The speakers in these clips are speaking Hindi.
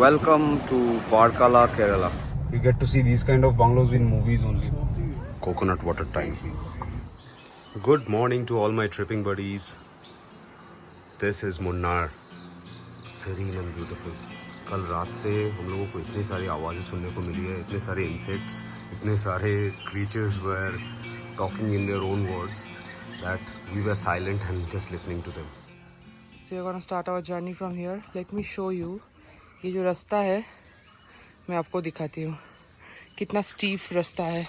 Welcome to Varkala, Kerala. You get to see these kind of bungalows in movies only. Coconut water time. Good morning to all my tripping buddies. This is Munnar. Serene and beautiful. कल रात से हम लोगों को इतनी सारी आवाज़ें सुनने को मिली है, इतने सारे इंसेक्ट्स, इतने सारे creatures were talking in their own words that we were silent and just listening to them. So we're gonna start our journey from here. Let me show you. ये जो रास्ता है मैं आपको दिखाती हूँ कितना स्टीफ रास्ता है.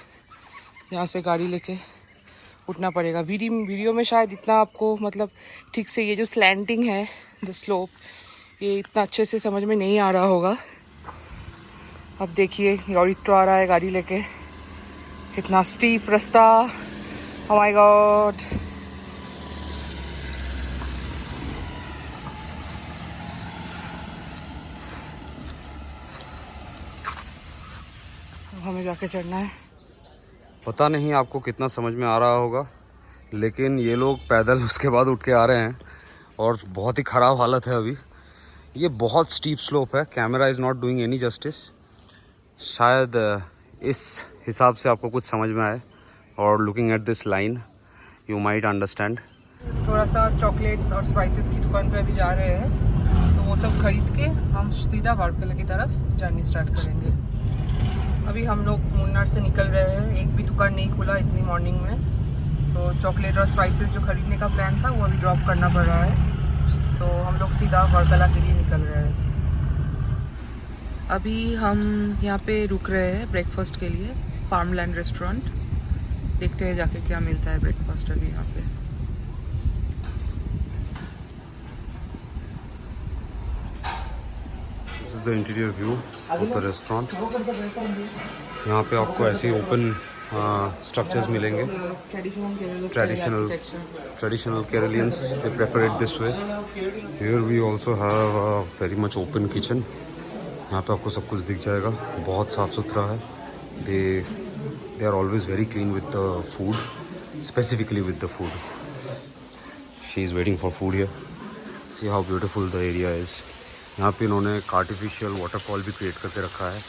यहाँ से गाड़ी लेके उठना पड़ेगा. वीडियो में शायद इतना आपको मतलब ठीक से ये जो स्लैंटिंग है द स्लोप ये इतना अच्छे से समझ में नहीं आ रहा होगा. अब देखिए ऑडिक्टो आ रहा है गाड़ी लेके. कितना स्टीफ रास्ता. ओह माय गॉड. हमें जाके चढ़ना है. पता नहीं आपको कितना समझ में आ रहा होगा लेकिन ये लोग पैदल उसके बाद उठ के आ रहे हैं और बहुत ही ख़राब हालत है अभी. ये बहुत स्टीप स्लोप है. Camera is not doing any justice. शायद इस हिसाब से आपको कुछ समझ में आए और looking at this line you might understand. थोड़ा सा चॉकलेट्स और स्पाइसेस की दुकान पे अभी जा रहे हैं तो वो सब खरीद के हम सीधा वारकला की तरफ जर्नी स्टार्ट करेंगे. अभी हम लोग मुन्नार से निकल रहे हैं. एक भी दुकान नहीं खुला इतनी मॉर्निंग में तो चॉकलेट और स्पाइसेस जो खरीदने का प्लान था वो अभी ड्रॉप करना पड़ रहा है. तो हम लोग सीधा वारकला के लिए निकल रहे हैं. अभी हम यहाँ पे रुक रहे हैं ब्रेकफास्ट के लिए. Farmland restaurant. देखते हैं जाके क्या मिलता है ब्रेकफास्ट अभी यहाँ पे. This is the interior view of the restaurant. यहाँ पे आपको ऐसे ओपन स्ट्रक्चर्स मिलेंगे. Traditional Keralians they prefer it this way. Here we also have a very much open kitchen. यहाँ पे आपको सब कुछ दिख जाएगा. बहुत साफ़ सुथरा है. They are always very clean with the food, specifically with the food. She is waiting for food here. See how beautiful the area is. यहाँ पे इन्होंने एक आर्टिफिशियल वाटरफॉल भी क्रिएट करके रखा है.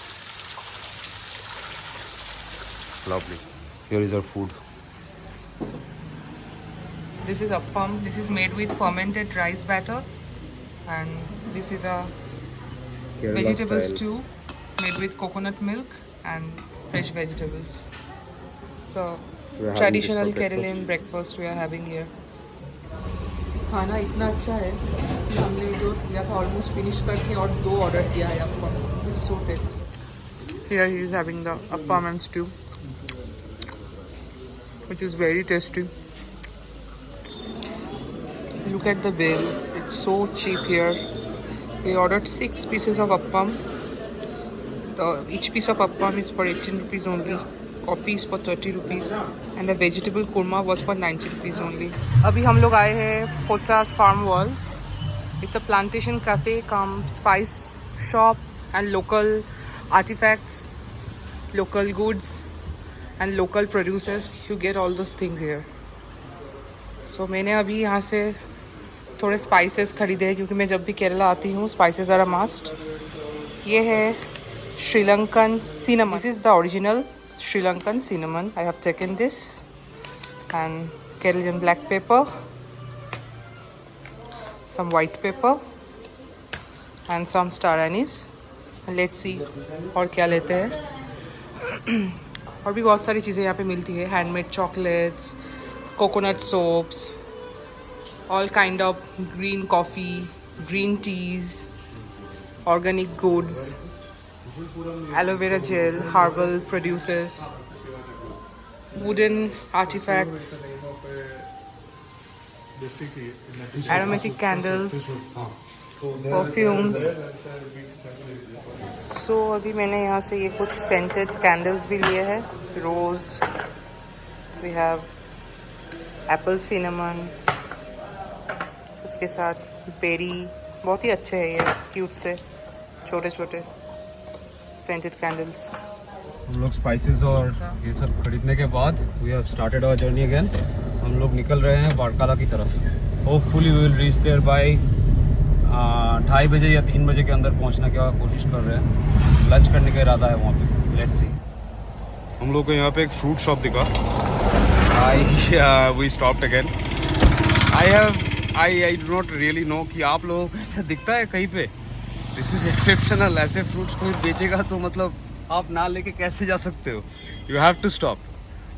Lovely. Here is our food. This is appam. This is made with fermented rice batter, and this is a Kerala vegetable stew made with coconut milk and fresh vegetables. So traditional Kerala breakfast we are having here. खाना इतना अच्छा है कि हमने जो किया था ऑलमोस्ट फिनिश करके और 2 ऑर्डर किया है आपको. It's so tasty. Here he is having the appam and stew, which is very tasty. Look at the bill. It's so cheap here. We ordered 6 pieces of appam. Each piece of appam is for 18 rupees only. Coffee is for 30 rupees. And the vegetable kurma was for 90 rupees only. अभी हम लोग आए हैं Kothas Farm World. It's a plantation cafe cum spice shop and local artifacts, local goods and local producers. You get all those things here. So मैंने अभी यहाँ से थोड़े स्पाइसेस खरीदे हैं क्योंकि मैं जब भी केरला आती हूँ स्पाइसेस आर अ मस्ट. ये है Sri Lankan cinnamon. This is the original Sri-Lankan cinnamon. I have taken this and Kerala black pepper, some white pepper and some star anise. Let's see और क्या लेते हैं. और भी बहुत सारी चीज़ें यहाँ पे मिलती है. Handmade chocolates, coconut soaps, all kind of green coffee, green teas, organic goods, aloe vera gel, herbal produces, wooden artifacts, aromatic candles, perfumes. So अभी मैंने यहाँ से ये कुछ scented candles भी लिए हैं. Rose, we have apple cinnamon, उसके साथ बेरी. बहुत ही अच्छे हैं ये, क्यूट से छोटे छोटे सेंटेड कैंडल्स. हम लोग स्पाइसेस और ये सब खरीदने के बाद we have started our journey again. हम लोग निकल रहे हैं वारकला की तरफ. Hopefully we will reach there by 2:30 बजे या 3 बजे के अंदर पहुंचने की कोशिश कर रहे हैं। लंच करने का इरादा है वहाँ पे, लेट्स सी। हम लोग को यहाँ पे एक फ्रूट शॉप दिखा। We stopped again. I do not really know कि आप लोगों को ऐसा दिखता है कहीं पे। This is exceptional. ऐसे फ्रूट्स कोई बेचेगा तो मतलब आप ना लेके कैसे जा सकते हो? You have to stop.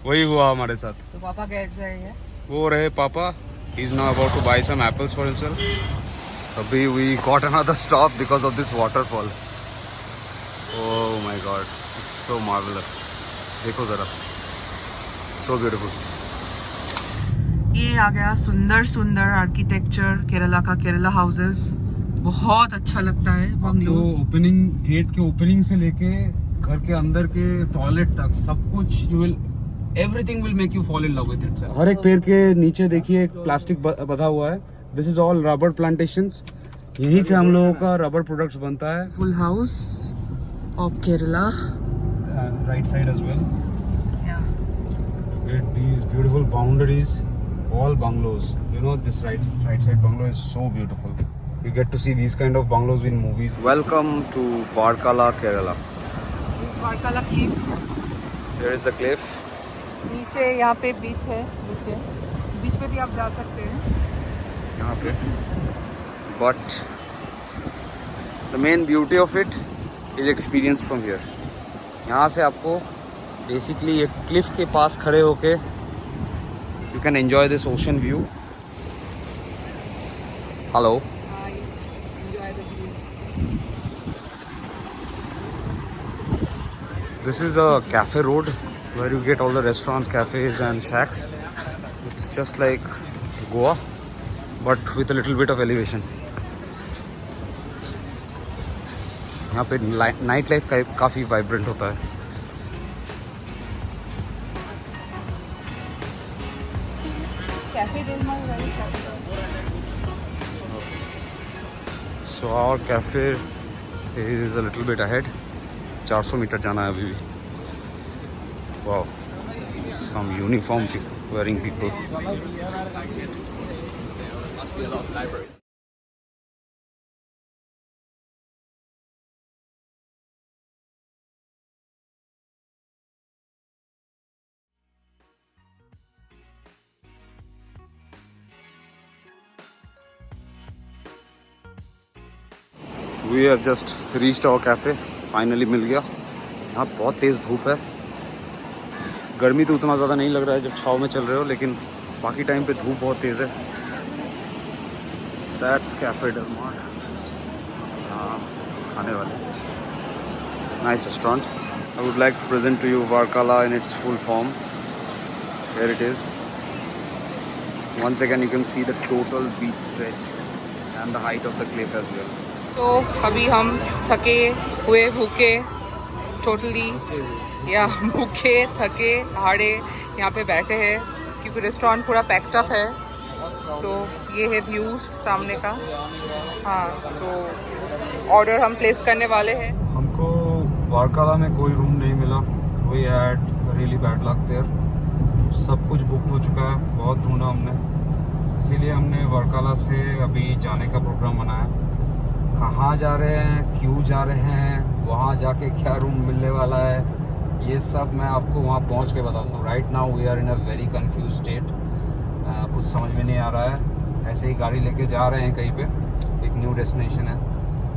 वही हुआ हमारे साथ। तो पापा गए जाएंगे, वो रहे पापा। He is now about to buy some apples for himself. अभी we got another stop because of this waterfall. Oh my god, it's so marvellous. देखो जरा, सो ब्यूटीफुल। ये आ गया सुंदर सुंदर आर्किटेक्चर केरला का, केरला हाउसेस बहुत अच्छा लगता है। बंगलोज ओपनिंग गेट के ओपनिंग से लेके घर के अंदर के टॉयलेट तक सब कुछ you will everything will make you fall in love with it. हर एक पेड़ के नीचे देखिए एक प्लास्टिक बंधा हुआ है। This is all rubber plantations. यहीं से हम लोगों का रबर प्रोडक्ट्स बनता है। Full house of Kerala, right side as well. Get these beautiful boundaries, all bungalows. You know, this right side bungalow is so beautiful. You get to see these kind of bungalows in movies. Welcome to Varkala, Kerala. इस वारकाला Cliff, Here is the cliff. नीचे यहाँ पे बीच है, नीचे बीच पे भी आप जा सकते हैं यहाँ पे. But the main beauty of it is experienced from here. यहाँ से आपको बेसिकली एक क्लिफ के पास खड़े होके you can enjoy this ocean view. Hello, this is a cafe road where you get all the restaurants, cafes and shacks. It's just like Goa but with a little bit of elevation. यहाँ पे नाइट लाइफ काफ़ी वाइब्रेंट होता है। So our cafe is a little bit ahead. 400 metre जाना है अभी भी। Wow, some uniform wearing people. We have just reached our cafe. Finally मिल गया। यहाँ बहुत तेज़ धूप है। गर्मी तो उतना ज़्यादा नहीं लग रहा है जब छाँव में चल रहे हो, लेकिन बाकी टाइम पे धूप बहुत तेज़ है। दैट्स कैफे डेल मार। हाँ, खाने वाले nice restaurant. I would like to present to you Varkala in its full form. Here it is. Once again you can see the total beach stretch and the height of the cliff as well. तो अभी हम थके हुए, भूखे, टोटली या भूखे थके हाड़े यहाँ पे बैठे हैं क्योंकि रेस्टोरेंट पूरा पैक्ड अप है। सो ये है व्यूज सामने का। हाँ, तो ऑर्डर हम प्लेस करने वाले हैं। हमको वारकाला में कोई रूम नहीं मिला। We had really bad luck there. सब कुछ बुक हो चुका है, बहुत ढूंढा हमने, इसीलिए हमने वारकाला से अभी जाने का प्रोग्राम बनाया। कहाँ जा रहे हैं, क्यों जा रहे हैं, वहाँ जाके क्या रूम मिलने वाला है, ये सब मैं आपको वहाँ पहुँच के बताता हूँ। Right now we are in a very confuse state. कुछ समझ में नहीं आ रहा है। ऐसे ही गाड़ी लेके जा रहे हैं कहीं पे, एक न्यू डेस्टिनेशन है,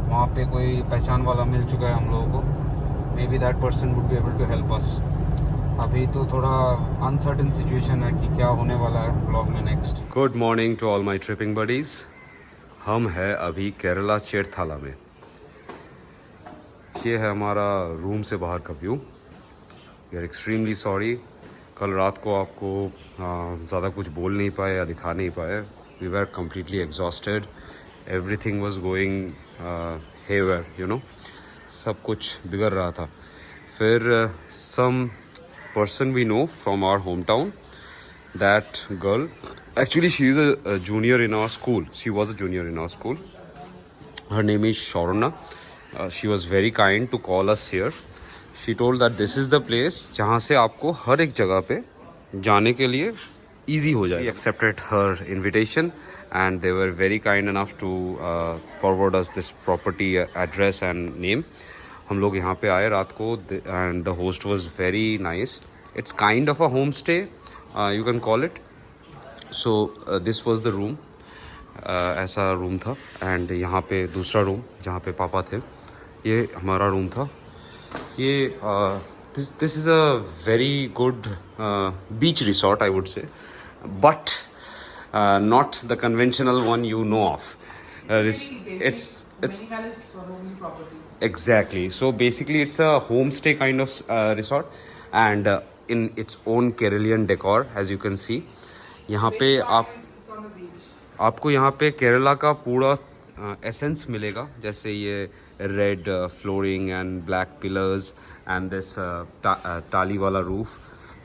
वहाँ पे कोई पहचान वाला मिल चुका है हम लोगों को। May be that person would be able to help us. अभी तो थोड़ा अनसर्टेन सिचुएशन है कि क्या होने वाला है ब्लॉग में next. Good morning to all my tripping buddies. हम हैं अभी केरला चेरथाला में। ये है हमारा रूम से बाहर का view. We are extremely sorry, कल रात को आपको ज़्यादा कुछ बोल नहीं पाए या दिखा नहीं पाए। We were completely exhausted. Everything was going haywire, you know, सब कुछ बिगड़ रहा था। फिर सम person we know from our hometown, that girl, actually she is a junior in our school. She was a junior in our school. Her name is Sharona. She was very kind to call us here. She told that this is the place जहाँ से आपको हर एक जगह पे जाने के लिए easy हो जाए. We accepted her invitation and they were very kind enough to forward us this property address and name. हम लोग यहाँ पे आए रात को and the host was very nice. It's kind of a homestay, you can call it. So this was the room. ऐसा रूम था एंड यहाँ पे दूसरा रूम जहाँ पे पापा थे, ये हमारा रूम था. ये this is a very good beach resort, I would say, but not the conventional one you know of. It's exactly. So basically it's a homestay kind of resort, and in its own Keralian decor, as you can see. यहाँ पे आपको यहाँ पे केरला का पूरा एसेंस मिलेगा, जैसे ये red flooring and black pillars and this टाली वाला रूफ.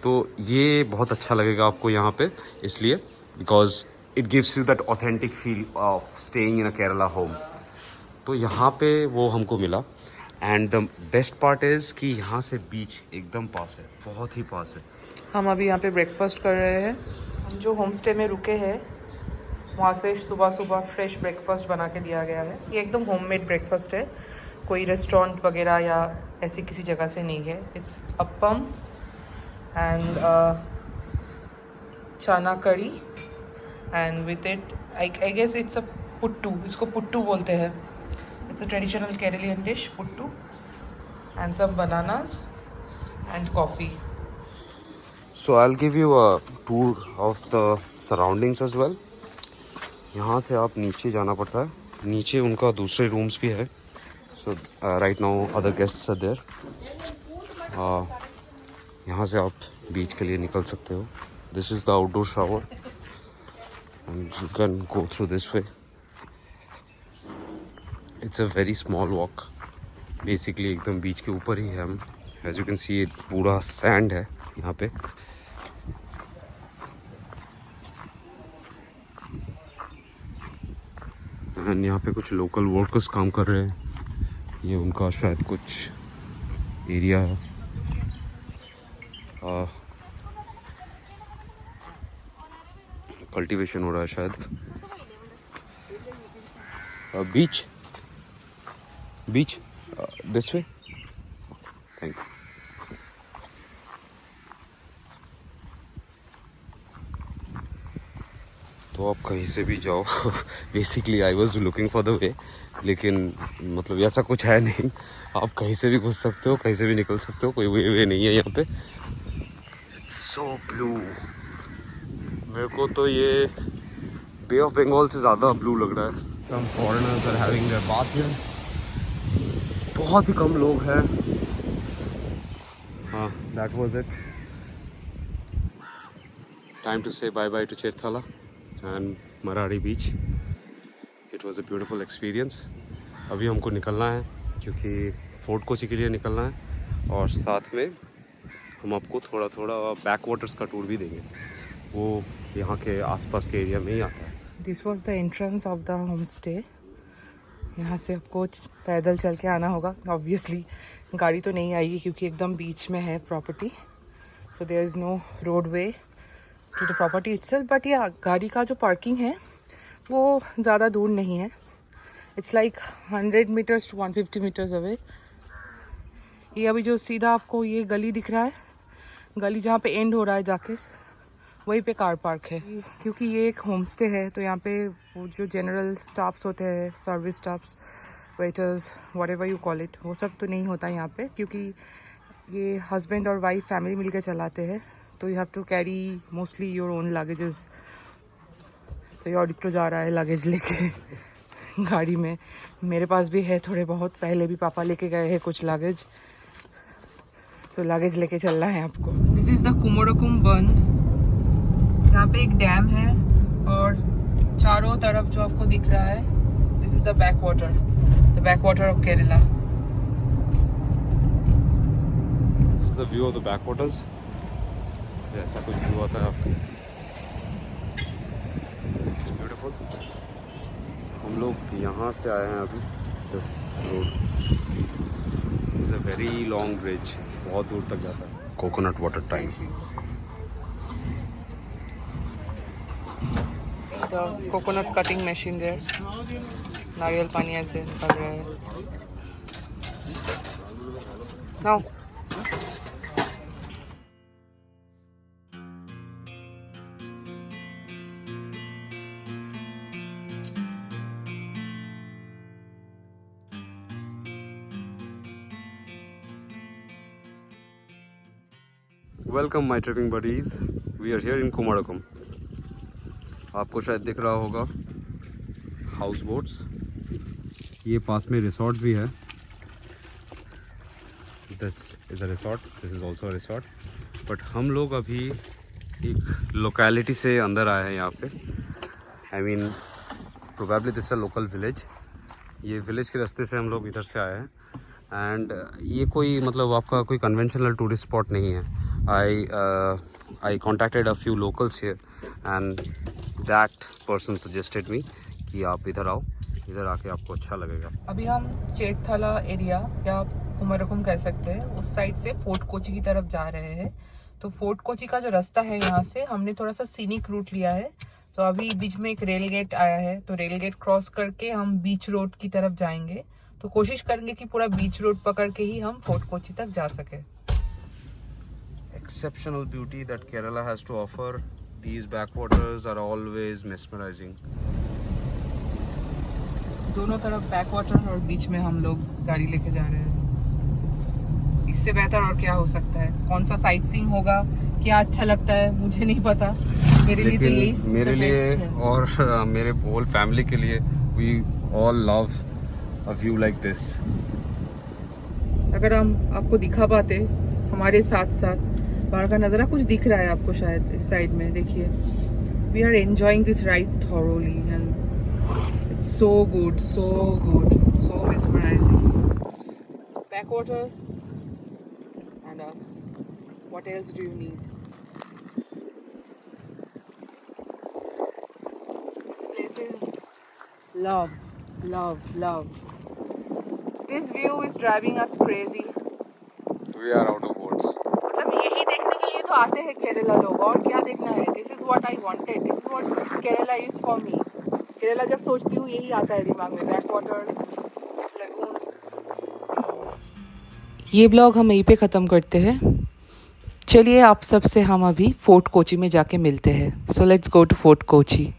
तो ये बहुत अच्छा लगेगा आपको यहाँ पे, इसलिए because it gives you that authentic feel of staying in a Kerala home. तो यहाँ पे वो हमको मिला. And the best part is कि यहाँ से बीच एकदम पास है, बहुत ही पास है. हम अभी यहाँ पे ब्रेकफास्ट कर रहे हैं. हम जो होम स्टे में रुके हैं वहाँ से सुबह सुबह फ्रेश ब्रेकफास्ट बना के दिया गया है. ये एकदम होममेड ब्रेकफास्ट है, कोई रेस्टोरेंट वगैरह या ऐसी किसी जगह से नहीं है. It's appam and chana curry and with it I guess it's a puttu. इसको पुट्टू बोलते हैं. It's a traditional Keralian dish, puttu, and some bananas and coffee. So I'll give you a tour of the surroundings as well. यहाँ से आप नीचे जाना पड़ता है. नीचे उनका दूसरे रूम्स भी है. So right now other guests are there. यहाँ से आप बीच के लिए निकल सकते हो. This is the outdoor shower and you can go through this way. It's a very small walk. Basically एकदम बीच के ऊपर ही है हम. As you can see पूरा sand है यहाँ पे. एंड यहाँ पे कुछ लोकल वर्कर्स काम कर रहे हैं. ये उनका शायद कुछ एरिया है. कल्टीवेशन हो रहा है शायद. बीच दिस वे. Thank you. तो आप कहीं से भी जाओ. Basically I was looking for the way, लेकिन मतलब ऐसा कुछ है नहीं. आप कहीं से भी घुस सकते हो, कहीं से भी निकल सकते हो, कोई वे नहीं है यहाँ पे. It's so blue. मेरे को तो ये बे ऑफ बंगाल से ज़्यादा ब्लू लग रहा है. Some foreigners are having their bath here. बहुत ही कम लोग हैं. हाँ, that was it. Time to say bye bye to Cherthala and Marari beach. It was a beautiful experience. अभी हमको निकलना है क्योंकि फोर्ट कोची के लिए निकलना है, और साथ में हम आपको थोड़ा थोड़ा बैक वाटर्स का टूर भी देंगे. वो यहाँ के आसपास के एरिया में ही आता है. This was the entrance of the home stay. यहाँ से आपको पैदल चल के आना होगा. ऑब्वियसली गाड़ी तो नहीं आएगी क्योंकि एकदम बीच में है property. So there is no road way to the property itself. But या गाड़ी का जो पार्किंग है वो ज़्यादा दूर नहीं है. It's like 100 meters to 150 meters away. ये अभी जो सीधा आपको ये गली दिख रहा है, गली जहाँ पे एंड हो रहा है जाके, वहीं पे कार पार्क है. क्योंकि ये एक होम स्टे है तो यहाँ पे वो जो जनरल स्टाफ्स होते हैं, service staffs, waiters, whatever you call it, वो सब तो नहीं होता यहाँ पे. क्योंकि ये हस्बैंड और वाइफ फैमिली मिलकर चलाते हैं, तो you have to carry mostly your own luggages. तो ये ऑडिटर जा रहा है लगेज लेके गाड़ी में. मेरे पास भी है थोड़े बहुत, पहले भी पापा लेके गए हैं कुछ लगेज. तो लगेज लेके चलना है आपको. दिस इज़ द कुमोरकुम बंद. यहाँ पे एक डैम है और चारों तरफ जो आपको दिख रहा है, this is the back water of Kerala. This is the view of the backwaters. ऐसा कुछ व्यू आता है आपको. It's beautiful. हम लोग यहाँ से आए हैं अभी. This road is a very long bridge, बहुत दूर तक जाता है. Coconut water time. the coconut cutting machine there. नारियल पानी ऐसे निकल रहा है. Now. Welcome my tripping buddies. We are here in Kumarakom. आपको शायद दिख रहा होगा हाउस बोट्स. ये पास में रिसोर्ट भी है. This is a resort, this is also a resort. But हम लोग अभी एक लोकेलिटी से अंदर आए हैं यहाँ पे. I mean probably this a local village. ये विलेज के रास्ते से हम लोग इधर से आए हैं. एंड ये कोई मतलब आपका कोई कन्वेंशनल टूरिस्ट स्पॉट नहीं है. I contacted a few locals here and that person suggested me कि आप इधर आओ, इधर आके आपको अच्छा लगेगा. अभी हम चेरथाला एरिया या कुमारकोम कह सकते हैं उस साइड से फोर्ट कोची की तरफ जा रहे हैं. तो फोर्ट कोची का जो रास्ता है यहाँ से हमने थोड़ा सा सीनिक रूट लिया है. तो अभी बीच में एक रेल गेट आया है तो रेल गेट क्रॉस करके हम बीच रोड की तरफ जाएंगे. तो कोशिश करेंगे कि पूरा बीच रोड पकड़ के ही हम फोर्ट कोची तक जा सके. Exceptional beauty that Kerala has to offer. These backwaters are always mesmerizing. दोनों तरफ बैकवाटर और बीच में हम लोग गाड़ी लेके जा रहे हैं. इससे बेहतर और क्या हो सकता है. कौन सा साइट सीइंग होगा, क्या अच्छा लगता है मुझे नहीं पता. मेरे लिए तो यही मेरे लिए और मेरे होल फैमिली के लिए we all love a view like this. अगर हम आपको दिखा पाते हमारे साथ साथ बाहर का नज़ारा कुछ दिख रहा है आपको शायद इस साइड में देखिए. We are enjoying this ride thoroughly and it's so good, so mesmerizing. Backwaters and us, what else do you need. This place is love. This view is driving us crazy. We are out of words. मतलब यही देखने के लिए तो आते हैं केरला लोग. और क्या देखना है. This is what I wanted. This is what Kerala is for me. Kerala जब सोचती हूँ यही आता है दिमाग में. Backwaters, lagoons. ये ब्लॉग हम यहीं पे ख़त्म करते हैं. चलिए आप सबसे हम अभी फोर्ट कोची में जाके मिलते हैं. So let's go to Fort Kochi.